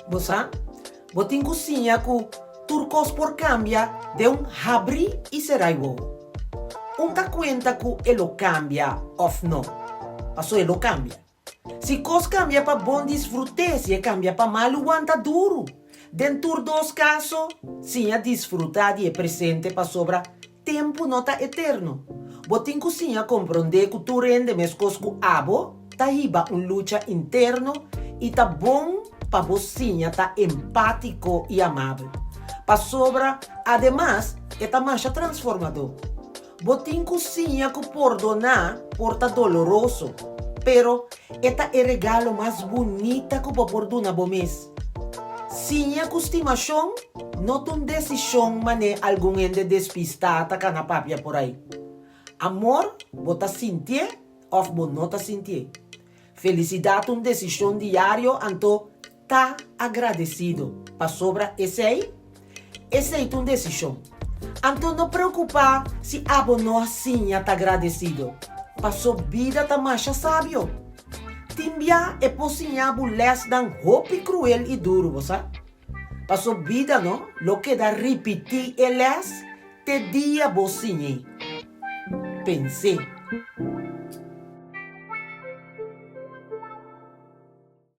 Você, botin cozinha com turcos por cambia de habri e seraibo. Ta cuenta que ele cambia of no. Paso ele cambia. Si cos cambia para bom disfrute, si cambia para mal aguanta duro. Dentro dos casos, sim a disfrutar de presente para sobra tempo não tá eterno. Botin cozinha compreender que tu rende mescos com abo, tá hiba lucha interno e tá bom para bocinha tá empático e amável. Para sobra, además, é mais transformador. Botin cozinha que perdonar porta doloroso, pero esta é o regalo mais bonita que vou perdonar bom mês. Sinha com estimação, não tem decisão mané algum ende despistada que na papia por aí. Amor, bota sentir ou não sentir. Felicidade uma decisão diária, então tá agradecido. Para sobra esse aí uma decisão. Então não preocupa se abo não assim tá agradecido. Passou vida tá mais sábio. Timbia é pocinhabo less dan hopi cruel e duro, você? Passou vida, não? Lo que dá repetir é less te dia bocinhe. Pensei.